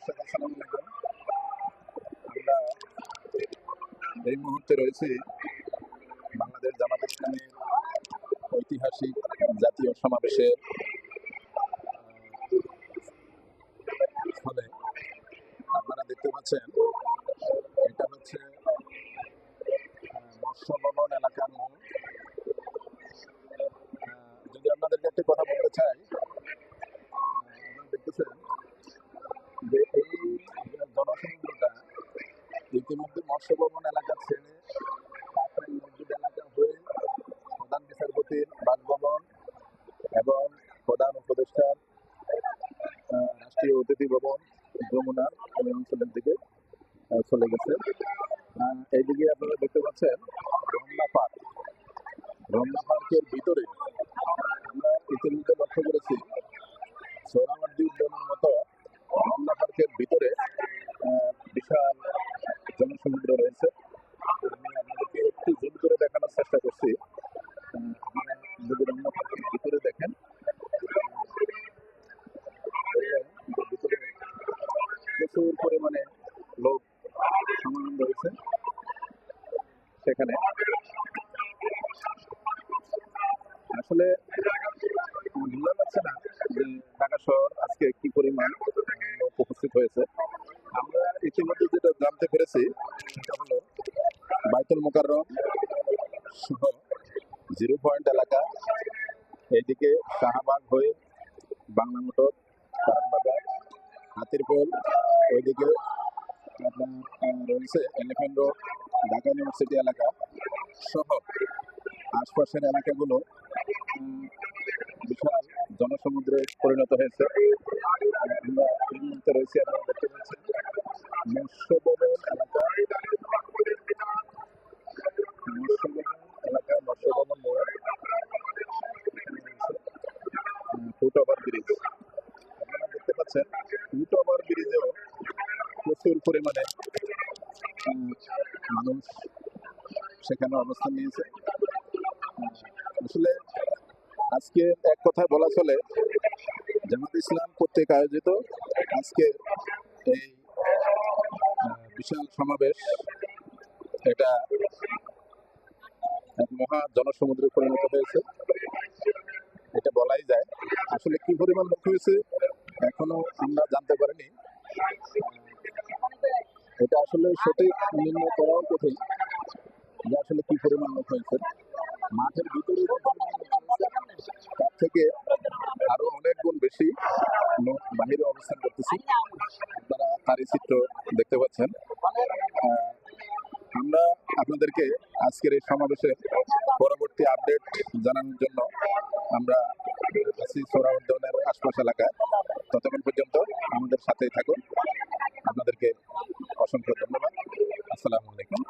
দর্শক আসসালামু আলাইকুম। আমরা এই মুহূর্তে রয়েছি বাংলাদেশ জামাত ইসলামীর ঐতিহাসিক জাতীয় সমাবেশের ফলে আপনারা দেখতে পাচ্ছেন এটা হচ্ছে মৎস্য ভবন এলাকার মোড়। যদি আপনাদেরকে একটি কথা বলতে চাই, আপনারা দেখতেছেন যে এই জনসমুদ্রটা ইতিমধ্যে মৎস্য ভবন এলাকা ছেড়ে কাকরাইল মসজিদ এলাকা হয়ে প্রধান বিচারপতির বাসভবন এবং প্রধান উপদেষ্টার রাষ্ট্রীয় অতিথি ভবন যমুনার ওই অঞ্চলের দিকে চলে গেছে। এইদিকে আপনারা দেখতে পাচ্ছেন রমনা পার্কের ভিতরে আমরা ইতিমধ্যে লক্ষ্য করেছি সোহরাওয়ার্দী উদ্যানের মতো রমনা পার্কের ভিতরে বিশাল জনসমুদ্র রয়েছে। আমি আপনাদেরকে একটু জুম করে দেখানোর চেষ্টা করছি। আপনারা যদি রমনা পার্কের ভিতরে দেখেন, ভিতরে প্রচুর পরিমাণে লোক সমাগম রয়েছে। সেখানে আসলে বোঝা যাচ্ছে না যে ঢাকা শহর আজকে কি পরিমাণ লোক উপস্থিত হয়েছে। আমরা ইতিমধ্যে যেটা জানতে পেরেছি সেটা হলো বাইতুল মোকাররম সহ 0 পয়েন্ট এলাকা, এইদিকে শাহবাগ হয়ে বাংলা মোটর, কারণবাজার, হাতিরপোল, ওইদিকে আপনার রয়েছে এলিফ্যান্ট রোড, ঢাকা ইউনিভার্সিটি এলাকা সহ আশপাশের এলাকাগুলো বিশাল জনসমুদ্রে পরিণত হয়েছে। আমরা এই মুহূর্তে রয়েছি, আপনারা দেখতে পাচ্ছেন মৎস্য ভবন এলাকা, মৎস্য ভবন মোড়, ফুট ওভার ব্রিজ। আপনারা দেখতে পাচ্ছেন ফুট ওভার ব্রিজেও প্রচুর পরিমাণে মানুষ সেখানে অবস্থান নিয়েছে। আসলে আজকে এক কথায় বলা চলে জামাত ইসলাম কর্তৃক আয়োজিত আজকে এই বিশাল সমাবেশ এটা এক মহা জনসমুদ্রে পরিণত হয়েছে, এটা বলাই যায়। আসলে কি পরিমাণ লোক হয়েছে এখনো আমরা জানতে পারিনি। এটা আসলে সঠিক নির্ণয় করাও কঠিন যে আসলে কি পরিমাণ লোক হয়েছে। মাঠের ভিতরে তার থেকে আরো অনেক গুণ বেশি লোক বাহিরে অবস্থান করতেছি, আপনারা তারই চিত্র দেখতে পাচ্ছেন। আমরা আপনাদেরকে আজকের এই সমাবেশের পরবর্তী আপডেট জানানোর জন্য আমরা আছি সোহরাওয়ার্দী আশপাশ এলাকায়। ততক্ষণ পর্যন্ত আমাদের সাথেই থাকুন। আপনাদেরকে অসংখ্য ধন্যবাদ। আসসালামু আলাইকুম।